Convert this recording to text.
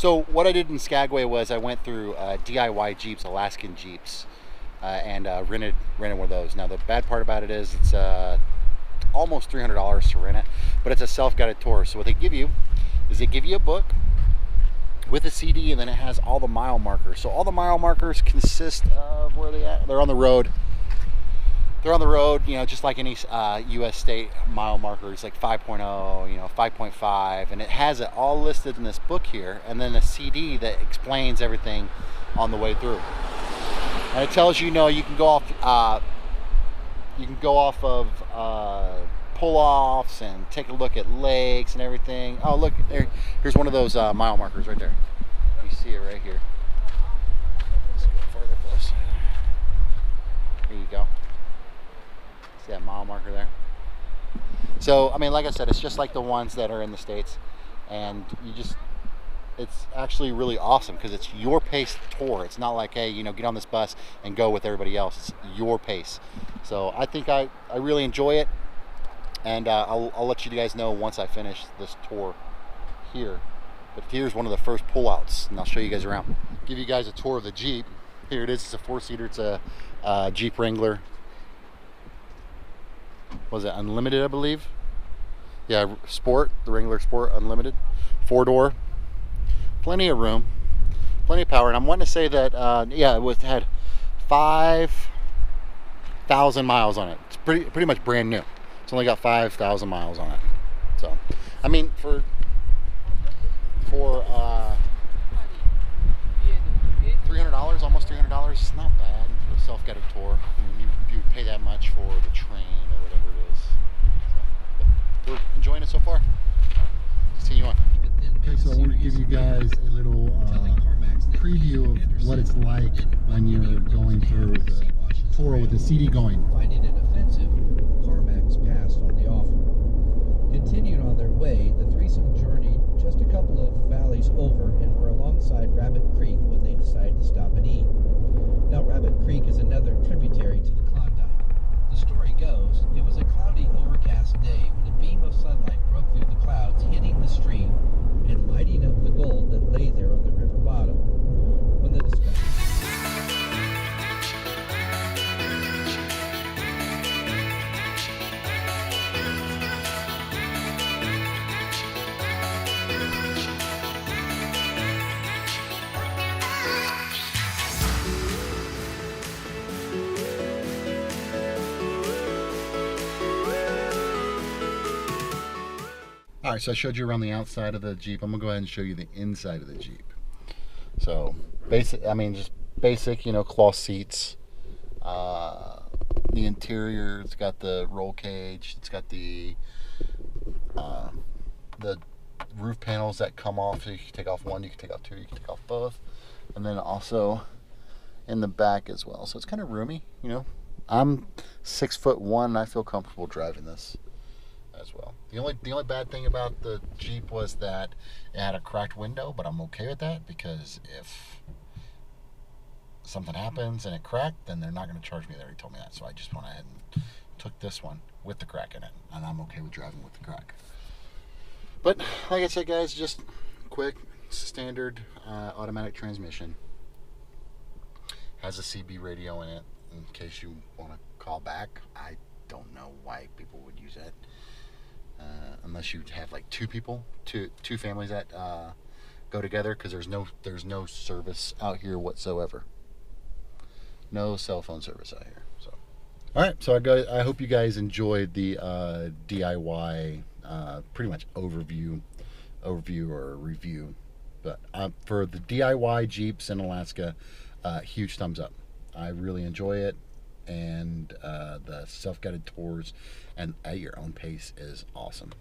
So what I did in Skagway was I went through DIY Jeeps, Alaskan Jeeps, and rented one of those. Now the bad part about it is it's almost $300 to rent it, but it's a self-guided tour. So what they give you is they give you a book with a CD, and then it has all the mile markers. So all the mile markers consist of where they at. They're on the road. They're on the road, you know, just like any U.S. state mile markers, like 5.0, you know, 5.5, and it has it all listed in this book here, and then a CD that explains everything on the way through. And it tells you, you know, you can go off of pull-offs and take a look at lakes and everything. Oh, look, here's one of those mile markers right there. You see it right here. Let's go further close. There you go. See that mile marker there? So, I mean, like I said, it's just like the ones that are in the States. And it's actually really awesome because it's your pace tour. It's not like, hey, you know, get on this bus and go with everybody else. It's your pace. So I think I really enjoy it. And I'll let you guys know once I finish this tour here. But here's one of the first pullouts, and I'll show you guys around. Give you guys a tour of the Jeep. Here it is. It's a 4-seater. It's a Jeep Wrangler. Was it Unlimited, I believe? Yeah, Sport, the Wrangler Sport Unlimited. 4-door. Plenty of room. Plenty of power. And I'm wanting to say that, yeah, it had 5,000 miles on it. It's pretty much brand new. It's only got 5,000 miles on it. So, I mean, for $300, almost $300, it's not bad for a self-guided tour. I mean, you pay that much for the train or whatever it is. So, but we're enjoying it so far. Continue on. Okay, so I want to give you guys a little preview of what it's like when you're going through the tour with the CD going. Finding it offensive, CarMax passed on the offer. Continued on their way, the threesome journeyed just a couple of valleys over and were alongside Rabbit Creek when they decided to stop and eat. Now, Rabbit Creek is another tributary to the Klondike. The story goes, it was a cloudy, overcast day when a beam of sunlight broke through the clouds, hitting the stream and lighting up the gold that lay there on the river bottom. When the discussion... All right, so I showed you around the outside of the Jeep. I'm gonna go ahead and show you the inside of the Jeep. So basic, I mean, just basic, you know, cloth seats. The interior, it's got the roll cage. It's got the roof panels that come off. So you can take off one, you can take off two, you can take off both, and then also in the back as well. So it's kind of roomy, you know. I'm 6'1", and I feel comfortable driving this as well. The only bad thing about the Jeep was that it had a cracked window, but I'm okay with that because if something happens and it cracked, then they're not going to charge me. They already told me that, so I just went ahead and took this one with the crack in it, and I'm okay with driving with the crack. But like I said, guys, just quick, standard automatic transmission. Has a CB radio in it in case you want to call back. I don't know why people would use it. Unless you have like two families that go together, because there's no service out here whatsoever. No cell phone service out here. So, all right. So I hope you guys enjoyed the DIY pretty much overview or review. But for the DIY Jeeps in Alaska, huge thumbs up. I really enjoy it. And the self-guided tours and at your own pace is awesome.